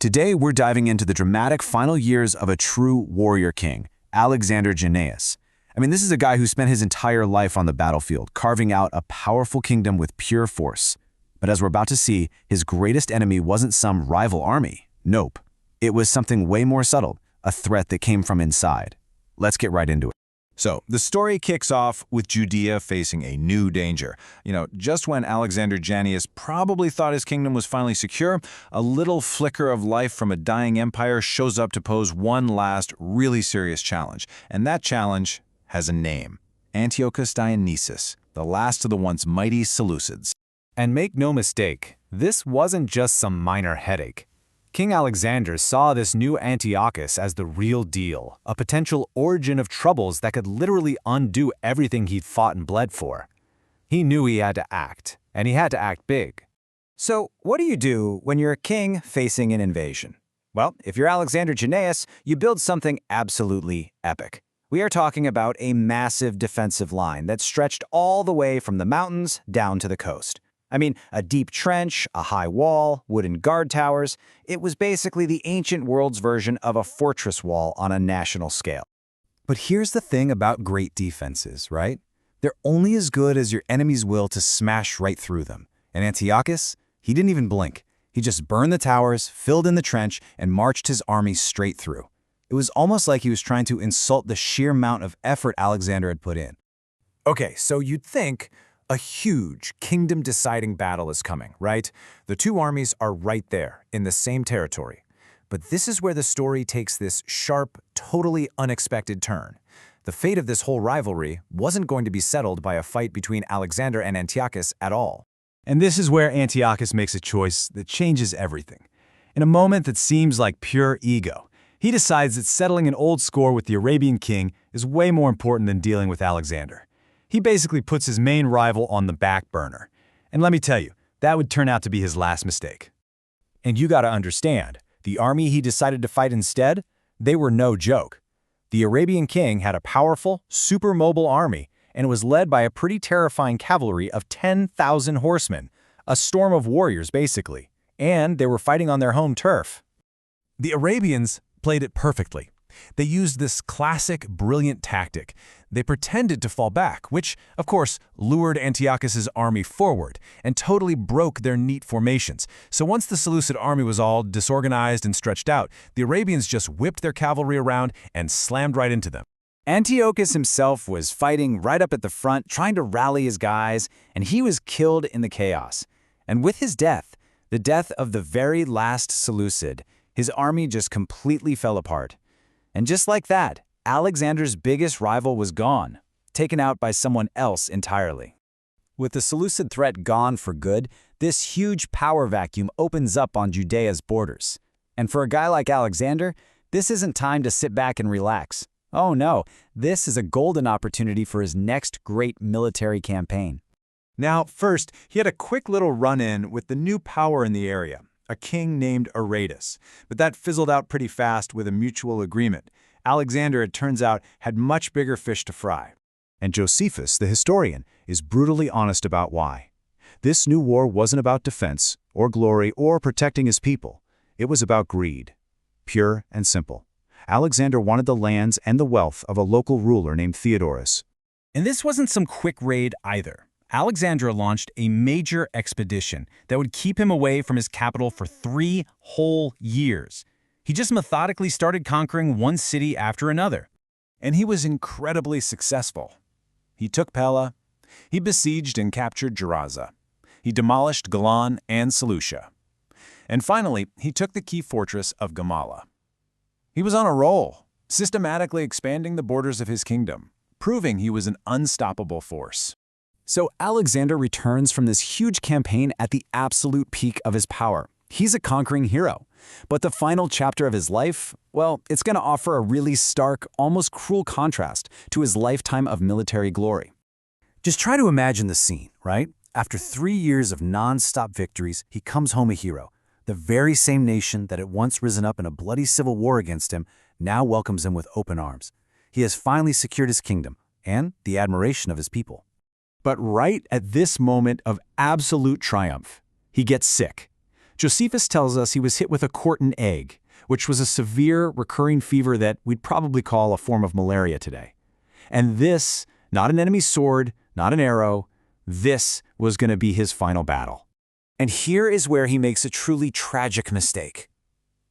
Today, we're diving into the dramatic final years of a true warrior king, Alexander Jannaeus. This is a guy who spent his entire life on the battlefield, carving out a powerful kingdom with pure force. But as we're about to see, his greatest enemy wasn't some rival army. Nope. It was something way more subtle, a threat that came from inside. Let's get right into it. So, the story kicks off with Judea facing a new danger. Just when Alexander Jannaeus probably thought his kingdom was finally secure, a little flicker of life from a dying empire shows up to pose one last, really serious challenge. And that challenge has a name: Antiochus Dionysius, the last of the once mighty Seleucids. And make no mistake, this wasn't just some minor headache. King Alexander saw this new Antiochus as the real deal, a potential origin of troubles that could literally undo everything he'd fought and bled for. He knew he had to act, and he had to act big. So, what do you do when you're a king facing an invasion? Well, if you're Alexander Jannaeus, you build something absolutely epic. We are talking about a massive defensive line that stretched all the way from the mountains down to the coast. A deep trench, a high wall, wooden guard towers. It was basically the ancient world's version of a fortress wall on a national scale. But here's the thing about great defenses, right? They're only as good as your enemy's will to smash right through them. And Antiochus, he didn't even blink. He just burned the towers, filled in the trench, and marched his army straight through. It was almost like he was trying to insult the sheer amount of effort Alexander had put in. Okay, so you'd think a huge kingdom-deciding battle is coming, right? The two armies are right there, in the same territory. But this is where the story takes this sharp, totally unexpected turn. The fate of this whole rivalry wasn't going to be settled by a fight between Alexander and Antiochus at all. And this is where Antiochus makes a choice that changes everything. In a moment that seems like pure ego, he decides that settling an old score with the Arabian king is way more important than dealing with Alexander. He basically puts his main rival on the back burner. And let me tell you, that would turn out to be his last mistake. And you gotta understand, the army he decided to fight instead, they were no joke. The Arabian king had a powerful, super mobile army, and it was led by a pretty terrifying cavalry of 10,000 horsemen, a storm of warriors basically, and they were fighting on their home turf. The Arabians played it perfectly. They used this classic, brilliant tactic. They pretended to fall back, which, of course, lured Antiochus's army forward and totally broke their neat formations. So once the Seleucid army was all disorganized and stretched out, the Arabians just whipped their cavalry around and slammed right into them. Antiochus himself was fighting right up at the front, trying to rally his guys, and he was killed in the chaos. And with his death, the death of the very last Seleucid, his army just completely fell apart. And just like that, Alexander's biggest rival was gone, taken out by someone else entirely. With the Seleucid threat gone for good, this huge power vacuum opens up on Judea's borders. And for a guy like Alexander, this isn't time to sit back and relax. Oh no, this is a golden opportunity for his next great military campaign. Now, first, he had a quick little run-in with the new power in the area, a king named Aretas. But that fizzled out pretty fast with a mutual agreement. Alexander, it turns out, had much bigger fish to fry. And Josephus, the historian, is brutally honest about why. This new war wasn't about defense, or glory, or protecting his people. It was about greed. Pure and simple. Alexander wanted the lands and the wealth of a local ruler named Theodorus. And this wasn't some quick raid either. Alexander launched a major expedition that would keep him away from his capital for 3 whole years. He just methodically started conquering one city after another. And he was incredibly successful. He took Pella, he besieged and captured Gerasa, he demolished Galan and Seleucia. And finally, he took the key fortress of Gamala. He was on a roll, systematically expanding the borders of his kingdom, proving he was an unstoppable force. So Alexander returns from this huge campaign at the absolute peak of his power. He's a conquering hero. But the final chapter of his life, well, it's going to offer a really stark, almost cruel contrast to his lifetime of military glory. Just try to imagine the scene, right? After 3 years of non-stop victories, he comes home a hero. The very same nation that had once risen up in a bloody civil war against him now welcomes him with open arms. He has finally secured his kingdom and the admiration of his people. But right at this moment of absolute triumph, he gets sick. Josephus tells us he was hit with a Corton egg, which was a severe, recurring fever that we'd probably call a form of malaria today. And this, not an enemy's sword, not an arrow, this was going to be his final battle. And here is where he makes a truly tragic mistake.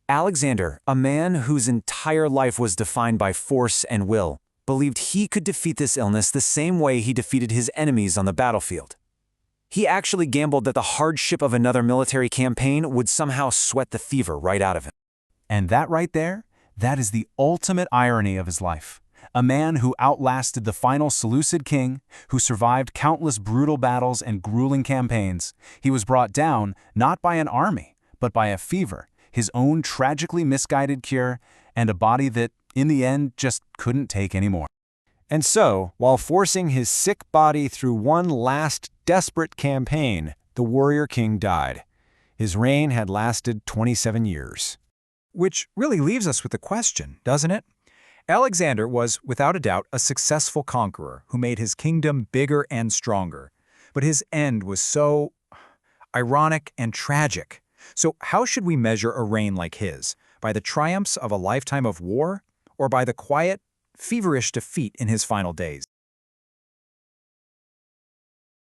Alexander, a man whose entire life was defined by force and will, believed he could defeat this illness the same way he defeated his enemies on the battlefield. He actually gambled that the hardship of another military campaign would somehow sweat the fever right out of him. And that right there, that is the ultimate irony of his life. A man who outlasted the final Seleucid king, who survived countless brutal battles and grueling campaigns, he was brought down not by an army, but by a fever, his own tragically misguided cure, and a body that, in the end, just couldn't take anymore. And so, while forcing his sick body through one last desperate campaign, the warrior king died. His reign had lasted 27 years. Which really leaves us with the question, doesn't it? Alexander was, without a doubt, a successful conqueror who made his kingdom bigger and stronger. But his end was so ironic and tragic. So how should we measure a reign like his? By the triumphs of a lifetime of war, or by the quiet, feverish defeat in his final days?